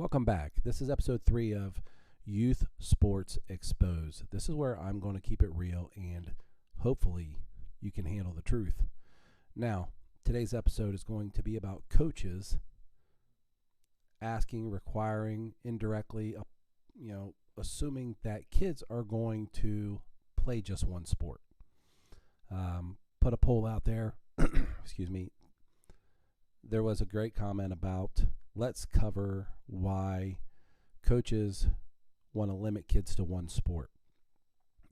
Welcome back. This is episode 3 of Youth Sports Exposed. This is where I'm going to keep it real and hopefully you can handle the truth. Now, today's episode is going to be about coaches asking, requiring, indirectly, assuming that kids are going to play just one sport. Put a poll out there. Excuse me. There was a great comment about let's cover why coaches want to limit kids to one sport.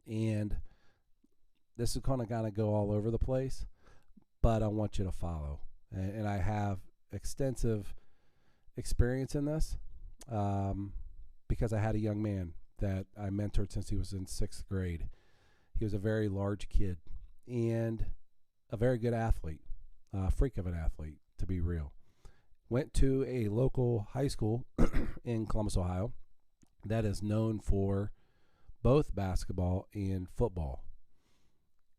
And this is kind of go all over the place, but I want you to follow. And I have extensive experience in this because I had a young man that I mentored since he was in 6th grade. He was a very large kid and a very good athlete, a freak of an athlete, to be real. Went to a local high school in Columbus, Ohio, that is known for both basketball and football.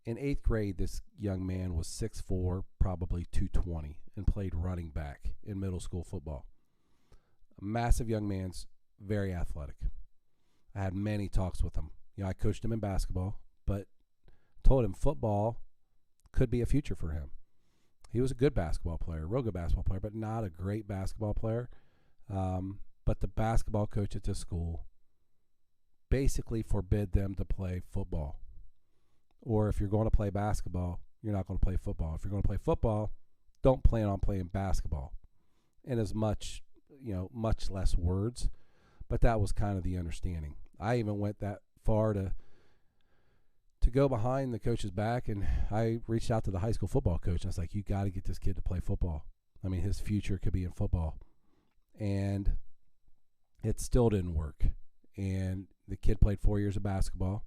In 8th grade, this young man was 6'4", probably 220, and played running back in middle school football. A massive young man, very athletic. I had many talks with him. I coached him in basketball, but told him football could be a future for him. He was a good basketball player, real good basketball player, but not a great basketball player. But the basketball coach at this school basically forbid them to play football. Or if you're going to play basketball, you're not going to play football. If you're going to play football, don't plan on playing basketball. And as much less words, but that was kind of the understanding. I even went that far to go behind the coach's back, and I reached out to the high school football coach. I was like, you got to get this kid to play football. I mean, his future could be in football. And it still didn't work. And the kid played 4 years of basketball,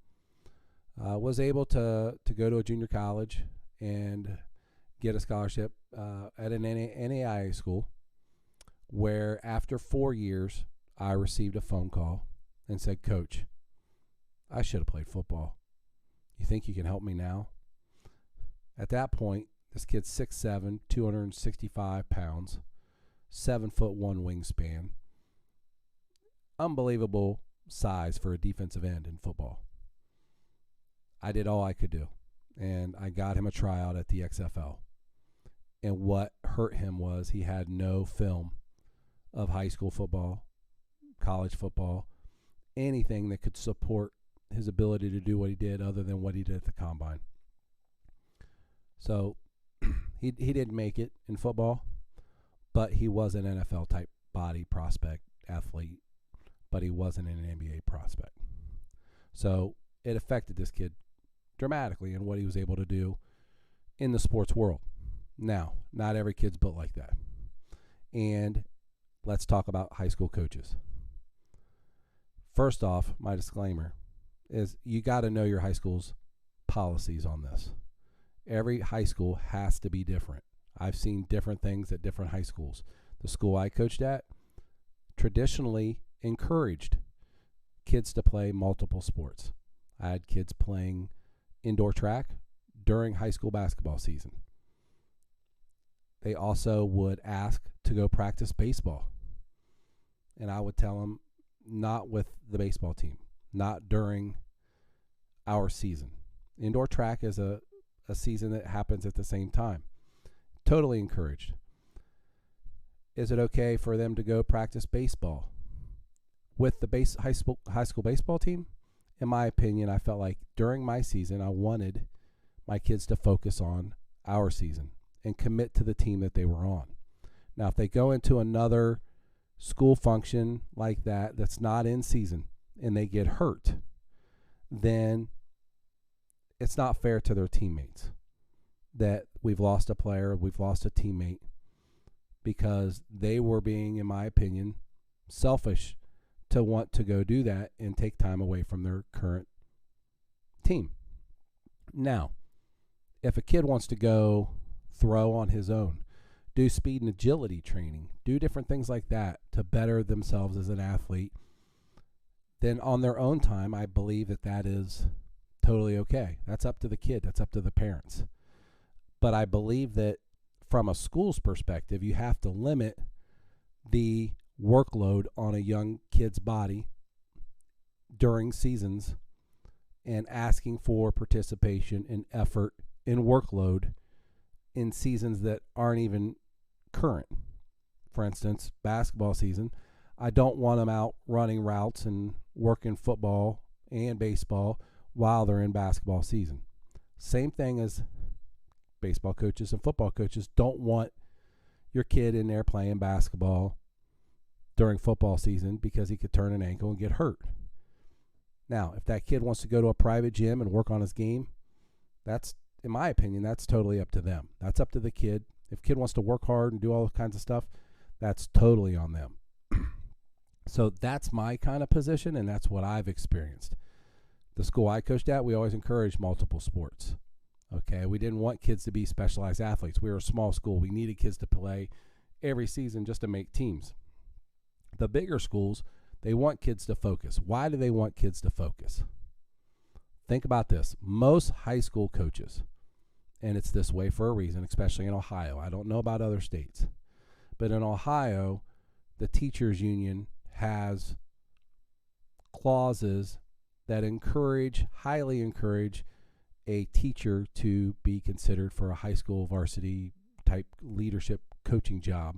was able to go to a junior college and get a scholarship at an NAIA school, where after 4 years, I received a phone call and said, Coach, I should have played football. You think you can help me now? At that point, this kid's 6'7", 265 pounds, 7'1" wingspan. Unbelievable size for a defensive end in football. I did all I could do, and I got him a tryout at the XFL. And what hurt him was he had no film of high school football, college football, anything that could support his ability to do what he did other than what he did at the combine. So he didn't make it in football, but he was an NFL type body prospect athlete, but he wasn't an NBA prospect. So it affected this kid dramatically in what he was able to do in the sports world. Now, not every kid's built like that. And let's talk about high school coaches. First off, my disclaimer is you got to know your high school's policies on this. Every high school has to be different. I've seen different things at different high schools. The school I coached at traditionally encouraged kids to play multiple sports. I had kids playing indoor track during high school basketball season. They also would ask to go practice baseball. And I would tell them, not with the baseball team, not during our season. Indoor track is a season that happens at the same time. Totally encouraged. Is it okay for them to go practice baseball with the high school baseball team? In my opinion, I felt like during my season, I wanted my kids to focus on our season and commit to the team that they were on. Now, if they go into another school function like that that's not in season and they get hurt, then it's not fair to their teammates that we've lost a player, we've lost a teammate, because they were being, in my opinion, selfish to want to go do that and take time away from their current team. Now, if a kid wants to go throw on his own, do speed and agility training, do different things like that to better themselves as an athlete, then on their own time, I believe that is totally okay. That's up to the kid. That's up to the parents. But I believe that from a school's perspective, you have to limit the workload on a young kid's body during seasons and asking for participation and effort and workload in seasons that aren't even current. For instance, basketball season, I don't want them out running routes and working football and baseball while they're in basketball season. Same thing as baseball coaches and football coaches don't want your kid in there playing basketball during football season because he could turn an ankle and get hurt. Now, if that kid wants to go to a private gym and work on his game, that's, in my opinion, that's totally up to them. That's up to the kid. If kid wants to work hard and do all kinds of stuff, that's totally on them. So that's my kind of position, and that's what I've experienced. The school I coached at, we always encouraged multiple sports. Okay, we didn't want kids to be specialized athletes. We were a small school. We needed kids to play every season just to make teams. The bigger schools, they want kids to focus. Why do they want kids to focus? Think about this. Most high school coaches, and it's this way for a reason, especially in Ohio. I don't know about other states. But in Ohio, the teachers union has clauses that highly encourage a teacher to be considered for a high school varsity type leadership coaching job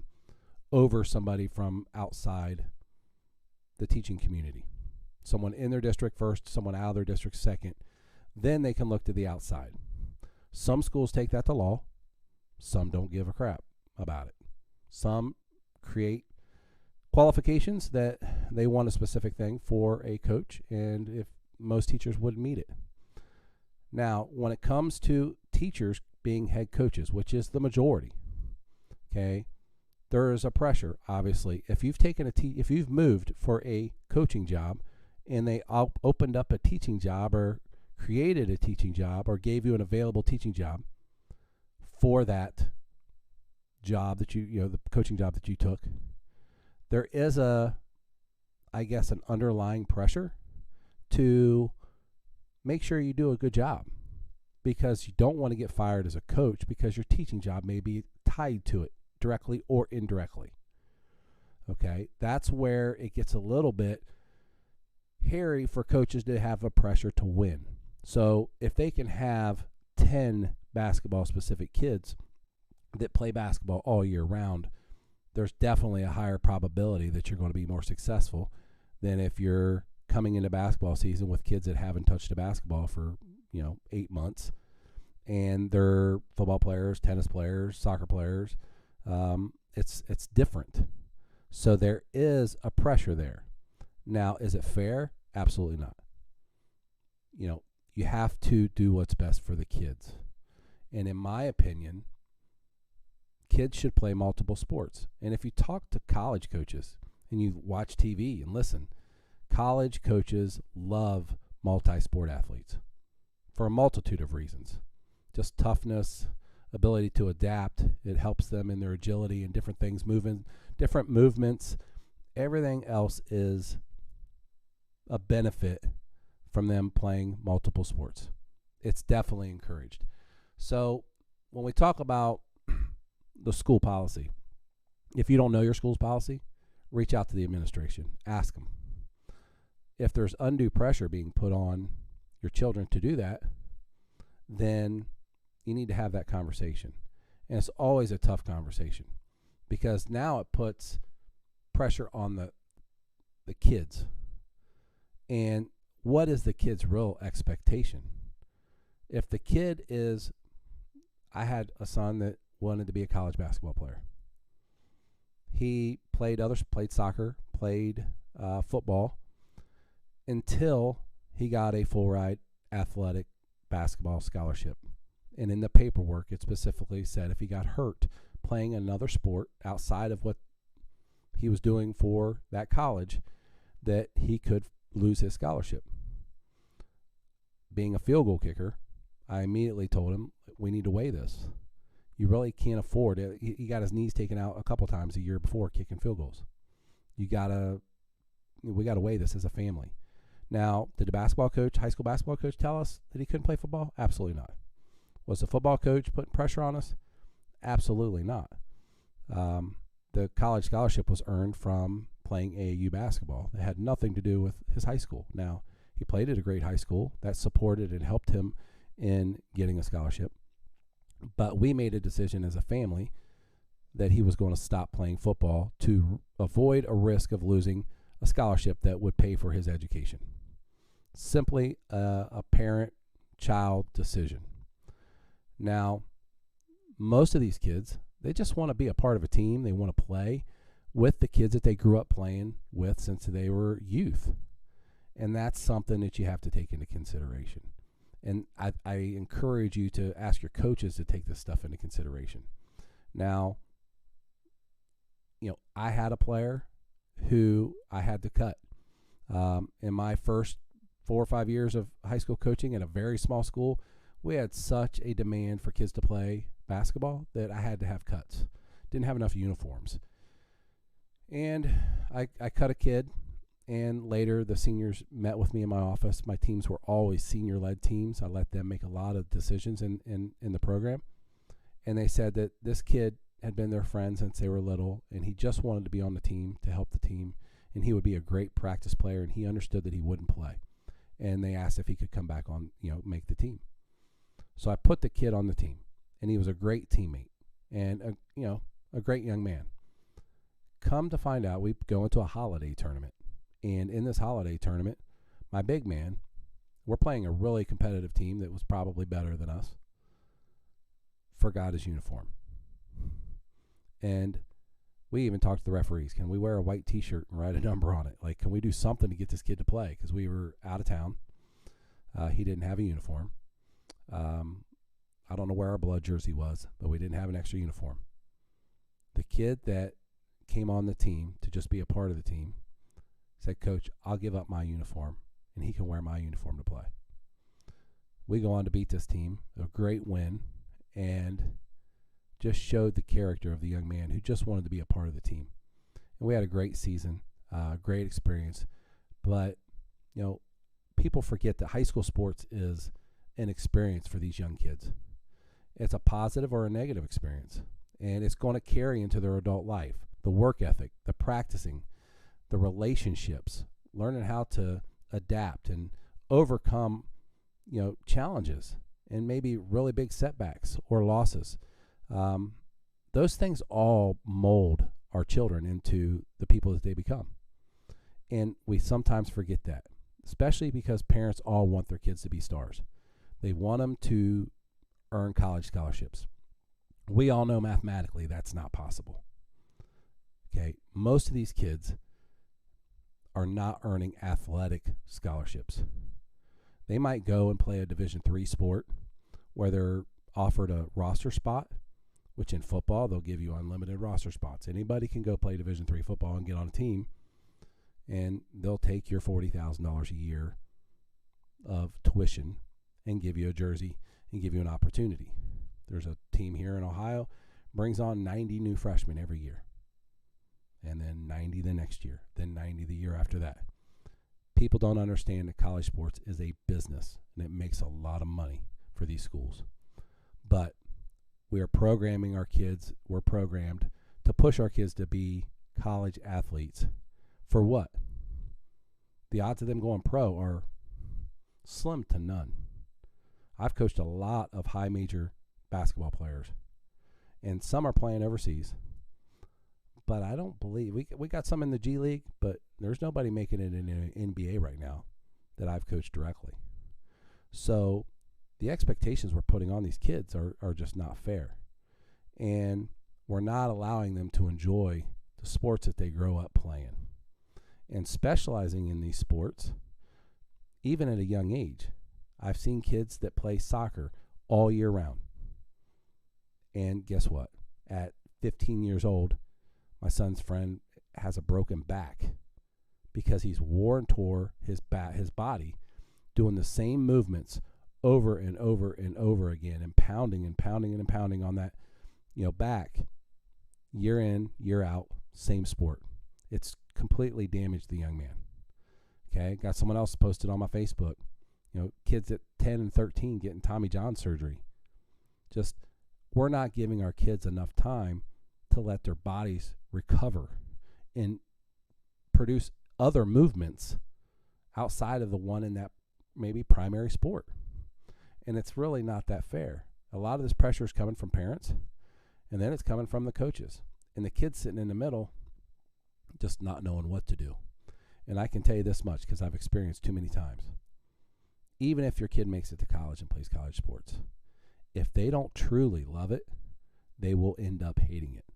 over somebody from outside the teaching community. Someone in their district first, someone out of their district second. Then they can look to the outside. Some schools take that to law. Some don't give a crap about it. Some create qualifications that they want a specific thing for a coach, and if most teachers wouldn't meet it. Now, when it comes to teachers being head coaches, which is the majority, okay, there is a pressure, obviously. If you've taken if you've moved for a coaching job and they opened up a teaching job or created a teaching job or gave you an available teaching job for that job that the coaching job that you took, there is an underlying pressure to make sure you do a good job, because you don't want to get fired as a coach because your teaching job may be tied to it directly or indirectly. Okay, that's where it gets a little bit hairy for coaches to have a pressure to win. So if they can have 10 basketball specific kids that play basketball all year round, there's definitely a higher probability that you're going to be more successful than if you're coming into basketball season with kids that haven't touched a basketball for 8 months, and they're football players, tennis players, soccer players. It's different. So there is a pressure there. Now, is it fair? Absolutely not. You have to do what's best for the kids. And in my opinion, kids should play multiple sports. And if you talk to college coaches and you watch TV and listen, college coaches love multi-sport athletes for a multitude of reasons. Just toughness, ability to adapt. It helps them in their agility and different things, different movements. Everything else is a benefit from them playing multiple sports. It's definitely encouraged. So when we talk about the school policy, if you don't know your school's policy, reach out to the administration. Ask them. If there's undue pressure being put on your children to do that, then you need to have that conversation. And it's always a tough conversation, because now it puts pressure on the kids. And what is the kid's real expectation? If the kid is, I had a son that wanted to be a college basketball player. He played soccer, played football, until he got a full ride athletic basketball scholarship. And in the paperwork, it specifically said if he got hurt playing another sport outside of what he was doing for that college, that he could lose his scholarship. Being a field goal kicker, I immediately told him, we need to weigh this. You really can't afford it. He got his knees taken out a couple times a year before kicking field goals. We got to weigh this as a family. Now, did the high school basketball coach tell us that he couldn't play football? Absolutely not. Was the football coach putting pressure on us? Absolutely not. The college scholarship was earned from playing AAU basketball. That had nothing to do with his high school. Now, he played at a great high school that supported and helped him in getting a scholarship. But we made a decision as a family that he was going to stop playing football to avoid a risk of losing a scholarship that would pay for his education. Simply a parent-child decision. Now, most of these kids, they just want to be a part of a team. They want to play with the kids that they grew up playing with since they were youth. And that's something that you have to take into consideration. And I encourage you to ask your coaches to take this stuff into consideration. Now, I had a player who I had to cut. In my first 4 or 5 years of high school coaching at a very small school, we had such a demand for kids to play basketball that I had to have cuts. Didn't have enough uniforms. And I cut a kid, and later the seniors met with me in my office. My teams were always senior-led teams. I let them make a lot of decisions in the program. And they said that this kid had been their friend since they were little, and he just wanted to be on the team to help the team, and he would be a great practice player, and he understood that he wouldn't play. And they asked if he could come back on, make the team. So I put the kid on the team, and he was a great teammate and a great young man. Come to find out, we go into a holiday tournament, and in this holiday tournament, my big man, we're playing a really competitive team that was probably better than us, forgot his uniform. And we even talked to the referees. Can we wear a white T-shirt and write a number on it? Like, can we do something to get this kid to play? Because we were out of town. He didn't have a uniform. I don't know where our blood jersey was, but we didn't have an extra uniform. The kid that came on the team to just be a part of the team said, "Coach, I'll give up my uniform, and he can wear my uniform to play." We go on to beat this team, a great win, and just showed the character of the young man who just wanted to be a part of the team. And we had a great season, great experience. But, people forget that high school sports is an experience for these young kids. It's a positive or a negative experience, and it's going to carry into their adult life. The work ethic, the practicing, the relationships, learning how to adapt and overcome, challenges and maybe really big setbacks or losses. Those things all mold our children into the people that they become. And we sometimes forget that, especially because parents all want their kids to be stars. They want them to earn college scholarships. We all know mathematically that's not possible. Okay, most of these kids are not earning athletic scholarships. They might go and play a Division III sport where they're offered a roster spot, which in football, they'll give you unlimited roster spots. Anybody can go play Division III football and get on a team, and they'll take your $40,000 a year of tuition and give you a jersey and give you an opportunity. There's a team here in Ohio, brings on 90 new freshmen every year, and then 90 the next year, then 90 the year after that. People don't understand that college sports is a business, and it makes a lot of money for these schools. But we are programming our kids, we're programmed to push our kids to be college athletes. For what? The odds of them going pro are slim to none. I've coached a lot of high major basketball players, and some are playing overseas. But I don't believe, we got some in the G League, but there's nobody making it in the NBA right now that I've coached directly. So the expectations we're putting on these kids are just not fair. And we're not allowing them to enjoy the sports that they grow up playing. And specializing in these sports, even at a young age. I've seen kids that play soccer all year round. And guess what? At 15 years old, my son's friend has a broken back because he's wore and tore his body doing the same movements over and over and over again, and pounding and pounding and pounding on that, back, year in, year out, same sport. It's completely damaged the young man. Okay, got someone else posted on my Facebook, kids at 10 and 13 getting Tommy John surgery. Just, we're not giving our kids enough time to let their bodies recover and produce other movements outside of the one in that maybe primary sport. And it's really not that fair. A lot of this pressure is coming from parents, and then it's coming from the coaches. And the kids sitting in the middle just not knowing what to do. And I can tell you this much because I've experienced too many times. Even if your kid makes it to college and plays college sports, if they don't truly love it, they will end up hating it.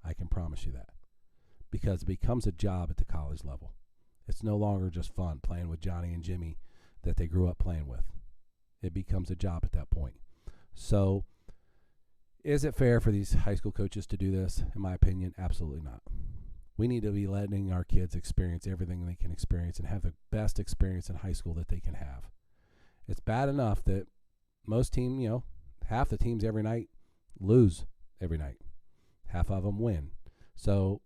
I can promise you that. Because it becomes a job at the college level. It's no longer just fun playing with Johnny and Jimmy that they grew up playing with. It becomes a job at that point. So, is it fair for these high school coaches to do this? In my opinion, absolutely not. We need to be letting our kids experience everything they can experience and have the best experience in high school that they can have. It's bad enough that most teams, half the teams every night lose every night. Half of them win. So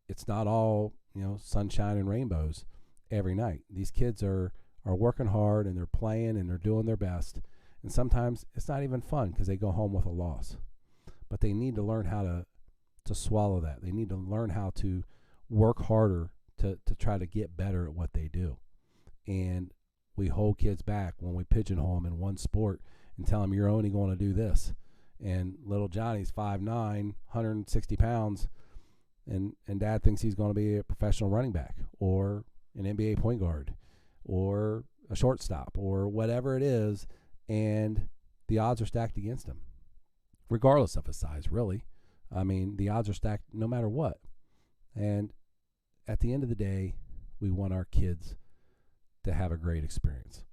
it's not all, sunshine and rainbows every night. These kids are working hard and they're playing and they're doing their best. And sometimes it's not even fun because they go home with a loss. But they need to learn how to swallow that. They need to learn how to work harder to try to get better at what they do. And we hold kids back when we pigeonhole them in one sport and tell them you're only going to do this. And little Johnny's 5'9", 160 pounds, and dad thinks he's going to be a professional running back or an NBA point guard or a shortstop or whatever it is, and the odds are stacked against him, regardless of his size, really. I mean, the odds are stacked no matter what. And at the end of the day, we want our kids to have a great experience.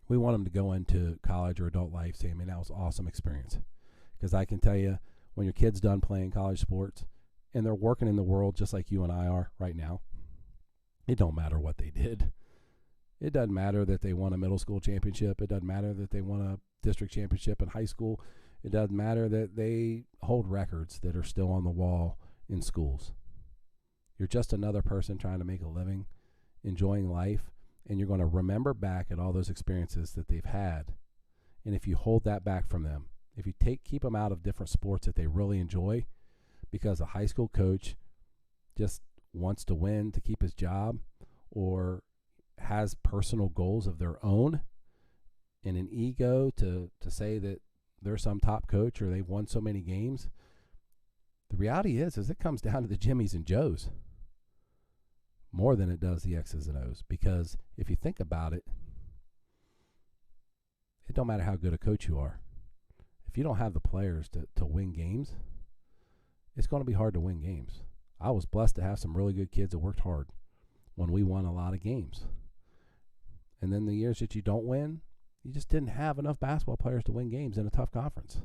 We want them to go into college or adult life saying, man, that was an awesome experience. Because I can tell you, when your kid's done playing college sports and they're working in the world just like you and I are right now, it don't matter what they did. It doesn't matter that they won a middle school championship. It doesn't matter that they won a district championship in high school. It doesn't matter that they hold records that are still on the wall in schools. You're just another person trying to make a living, enjoying life, and you're going to remember back at all those experiences that they've had. And if you hold that back from them, if you keep them out of different sports that they really enjoy, because a high school coach just wants to win to keep his job or has personal goals of their own and an ego to say that they're some top coach or they've won so many games, the reality is it comes down to the Jimmies and Joes more than it does the X's and O's. Because if you think about it, it don't matter how good a coach you are. If you don't have the players to win games, it's going to be hard to win games. I was blessed to have some really good kids that worked hard when we won a lot of games. And then the years that you don't win, you just didn't have enough basketball players to win games in a tough conference.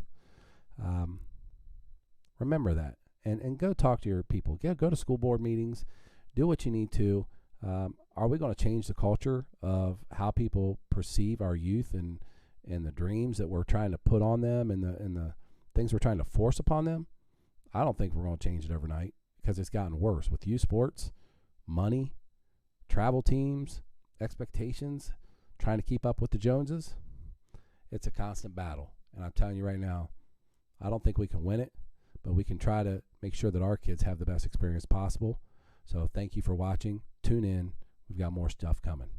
Remember that. And go talk to your people. Go to school board meetings. Do what you need to. Are we going to change the culture of how people perceive our youth and the dreams that we're trying to put on them and the things we're trying to force upon them? I don't think we're going to change it overnight because it's gotten worse with youth sports, money, travel teams, expectations, trying to keep up with the Joneses. It's a constant battle. And I'm telling you right now, I don't think we can win it, but we can try to make sure that our kids have the best experience possible. So thank you for watching. Tune in. We've got more stuff coming.